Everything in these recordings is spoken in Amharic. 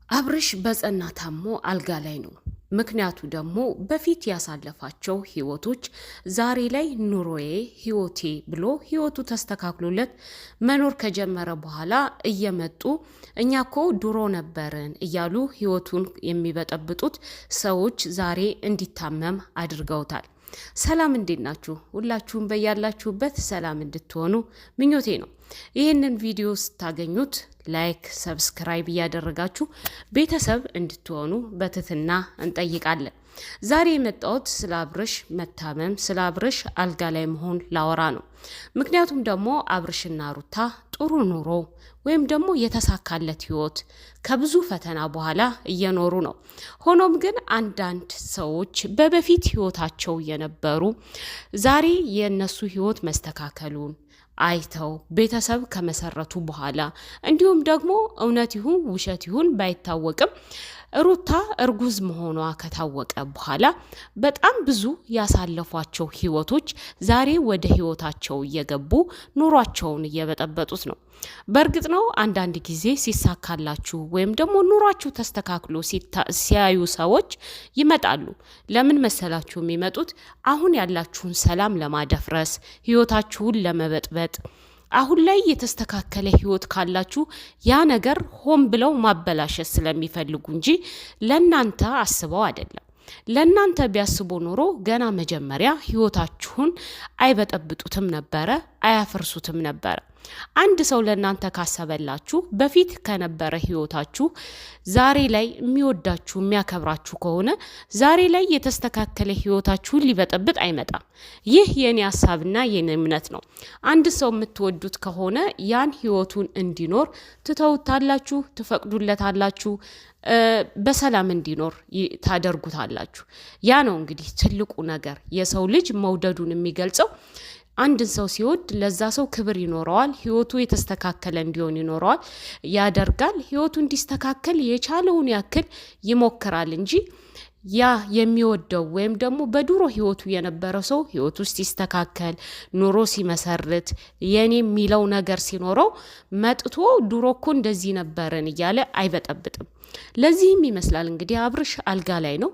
አብርሽ በጸና ታሞ አልጋ ላይ ነው። ምክንያቱ ደግሞ በፊት ያሳለፋቸው ህይወቶች ዛሬ ላይ ኑሮዬ ህይወቴ ብሎ ህይወቱ ተስተካክሎለት መኖር ከጀመረ በኋላ እየመጡ እኛ እኮ ድሮ ነበርን እያሉ ህይወቱን የሚበጠብጡት ሰዎች ዛሬ እንዲታመም አድርገውታል። ሰላም እንዴት ናችሁ? ሁላችሁም በያላችሁበት ሰላም እንድትሆኑ ምኞቴ ነው። ይህንን ቪዲዮ ስታገኙት ላይክ፣ ሰብስክራይብ እያደረጋችሁ ቤተሰብ እንድትሆኑ በትህትና እንጠይቃለን። ዛሬ የመጣሁት ስለ አብርሽ መታመም፣ ስለ አብርሽ አልጋ ላይ መሆን ላወራ ነው። ምክንያቱም ደግሞ አብርሽና ሩታ ጥሩ ኑሮ ወይም ደግሞ የተሳካለት ህይወት ከብዙ ፈተና በኋላ እየኖሩ ነው። ሆኖም ግን አንዳንድ ሰዎች በበፊት ህይወታቸው የነበሩ ዛሬ የነሱ ህይወት መስተካከሉን አይተው ቤተሰብ ከመሰረቱ በኋላ እንዲሁም ደግሞ እውነት ይሁን ውሸት ይሁን ባይታወቅም ሩታ እርጉዝ መሆኗ ከታወቀ በኋላ በጣም ብዙ ያሳለፏቸው ህይወቶች ዛሬ ወደ ህይወታቸው እየገቡ ኑሯቸውን እየበጠበጡት ነው። በእርግጥ ነው አንዳንድ ጊዜ ሲሳካላችሁ ወይም ደግሞ ኑሯችሁ ተስተካክሎ ሲያዩ ሰዎች ይመጣሉ። ለምን መሰላችሁ የሚመጡት? አሁን ያላችሁን ሰላም ለማደፍረስ፣ ህይወታችሁን ለመበጥበጥ። አሁን ላይ የተስተካከለ ህይወት ካላችሁ ያ ነገር ሆን ብለው ማበላሸት ስለሚፈልጉ እንጂ ለናንተ አስበው አይደለም። ለናንተ ቢያስቡ ኖሮ ገና መጀመሪያ ህይወታችሁን አይበጠብጡትም ነበረ፣ አያፈርሱትም ነበረ። አንድ ሰው ለናንተ ካሰበላችሁ በፊት ከነበረ ህይወታችሁ ዛሬ ላይ የሚወዳችሁ የሚያከብራችሁ ከሆነ ዛሬ ላይ የተስተካከለ ህይወታችሁን ሊበጠብጥ አይመጣም። ይህ የኔ ሀሳብና የኔ እምነት ነው። አንድ ሰው የምትወዱት ከሆነ ያን ህይወቱን እንዲኖር ትተውታላችሁ፣ ትፈቅዱለታላችሁ፣ በሰላም እንዲኖር ታደርጉታላችሁ። ያ ነው እንግዲህ ትልቁ ነገር የሰው ልጅ መውደዱን የሚገልጸው። አንድን ሰው ሲወድ ለዛ ሰው ክብር ይኖረዋል፣ ህይወቱ የተስተካከለ እንዲሆን ይኖረዋል፣ ያደርጋል። ህይወቱ እንዲስተካከል የቻለውን ያክል ይሞክራል እንጂ ያ የሚወደው ወይም ደግሞ በድሮ ህይወቱ የነበረው ሰው ህይወቱ ሲስተካከል ኑሮ ሲመሰርት የኔ የሚለው ነገር ሲኖረው መጥቶ ድሮ እኮ እንደዚህ ነበርን እያለ አይበጠብጥም። ለዚህም ይመስላል እንግዲህ አብርሽ አልጋ ላይ ነው።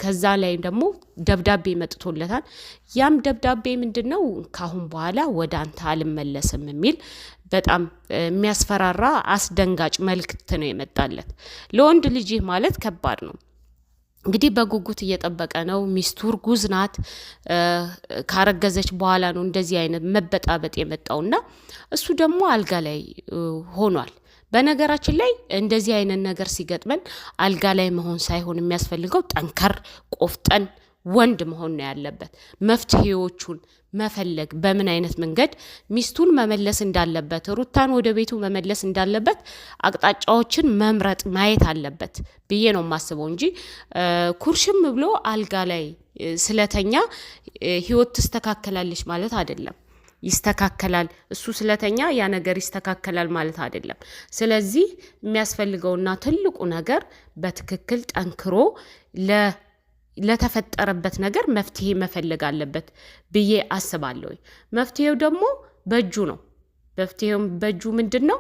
ከዛ ላይ ደግሞ ደብዳቤ መጥቶለታል። ያም ደብዳቤ ምንድነው? ካሁን በኋላ ወደ አንተ አልመለስም የሚል በጣም የሚያስፈራራ አስደንጋጭ መልእክት ነው የመጣለት። ለወንድ ልጅ ማለት ከባድ ነው። እንግዲህ በጉጉት እየጠበቀ ነው። ሚስቱ እርጉዝ ናት። ካረገዘች በኋላ ነው እንደዚህ አይነት መበጣበጥ የመጣውና እሱ ደግሞ አልጋ ላይ ሆኗል። በነገራችን ላይ እንደዚህ አይነት ነገር ሲገጥመን አልጋ ላይ መሆን ሳይሆን የሚያስፈልገው ጠንከር ቆፍጠን ወንድ መሆን ነው ያለበት። መፍትሄዎቹን መፈለግ፣ በምን አይነት መንገድ ሚስቱን መመለስ እንዳለበት፣ ሩታን ወደ ቤቱ መመለስ እንዳለበት አቅጣጫዎችን መምረጥ ማየት አለበት ብዬ ነው የማስበው እንጂ ኩርሽም ብሎ አልጋ ላይ ስለተኛ ህይወት ትስተካከላለች ማለት አይደለም። ይስተካከላል እሱ ስለተኛ ያ ነገር ይስተካከላል ማለት አይደለም። ስለዚህ የሚያስፈልገውና ትልቁ ነገር በትክክል ጠንክሮ ለተፈጠረበት ነገር መፍትሄ መፈለግ አለበት ብዬ አስባለሁ። መፍትሄው ደግሞ በእጁ ነው። መፍትሄው በእጁ ምንድነው?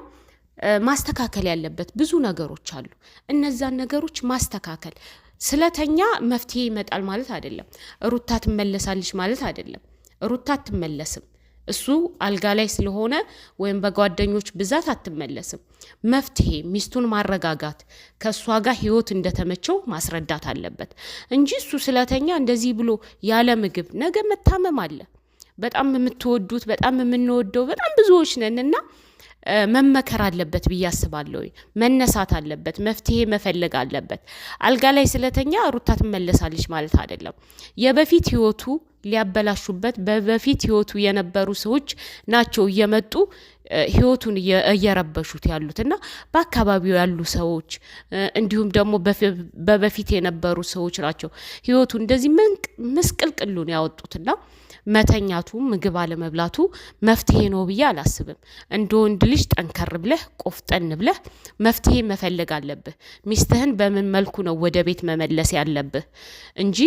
ማስተካከል ያለበት ብዙ ነገሮች አሉ። እነዛን ነገሮች ማስተካከል። ስለተኛ መፍትሄ ይመጣል ማለት አይደለም። ሩታ ትመለሳለች ማለት አይደለም። ሩታ አትመለስም። እሱ አልጋ ላይ ስለሆነ ወይም በጓደኞች ብዛት አትመለስም። መፍትሄ ሚስቱን ማረጋጋት፣ ከእሷ ጋር ህይወት እንደተመቸው ማስረዳት አለበት እንጂ እሱ ስለተኛ እንደዚህ ብሎ ያለ ምግብ ነገ መታመም አለ። በጣም የምትወዱት በጣም የምንወደው በጣም ብዙዎች ነንና መመከር አለበት ብዬ አስባለሁ። መነሳት አለበት፣ መፍትሄ መፈለግ አለበት። አልጋ ላይ ስለተኛ ሩታ ትመለሳለች ማለት አይደለም። የበፊት ህይወቱ ሊያበላሹበት በበፊት ህይወቱ የነበሩ ሰዎች ናቸው እየመጡ ህይወቱን እየረበሹት ያሉትና በአካባቢው ያሉ ሰዎች እንዲሁም ደግሞ በበፊት የነበሩ ሰዎች ናቸው ህይወቱ እንደዚህ ምስቅልቅሉን ያወጡትና መተኛቱ ምግብ አለመብላቱ መፍትሄ ነው ብዬ አላስብም። እንደ ወንድ ልጅ ጠንከር ብለህ ቆፍጠን ብለህ መፍትሄ መፈለግ አለብህ። ሚስትህን በምን መልኩ ነው ወደ ቤት መመለስ ያለብህ እንጂ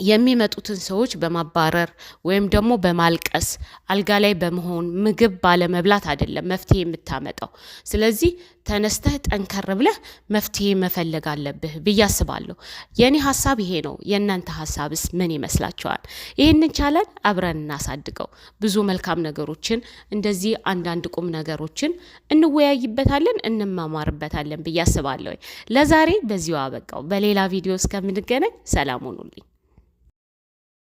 የሚመጡትን ሰዎች በማባረር ወይም ደግሞ በማልቀስ አልጋ ላይ በመሆን ምግብ ባለመብላት አይደለም መፍትሄ የምታመጣው። ስለዚህ ተነስተህ ጠንከር ብለህ መፍትሄ መፈለግ አለብህ ብዬ አስባለሁ። የኔ ሀሳብ ይሄ ነው። የእናንተ ሀሳብስ ምን ይመስላችኋል? ይህንን ቻለን አብረን እናሳድገው። ብዙ መልካም ነገሮችን እንደዚህ አንዳንድ ቁም ነገሮችን እንወያይበታለን፣ እንማማርበታለን ብዬ አስባለሁ። ለዛሬ በዚሁ አበቃው። በሌላ ቪዲዮ እስከምንገናኝ ሰላም ሁኑልኝ።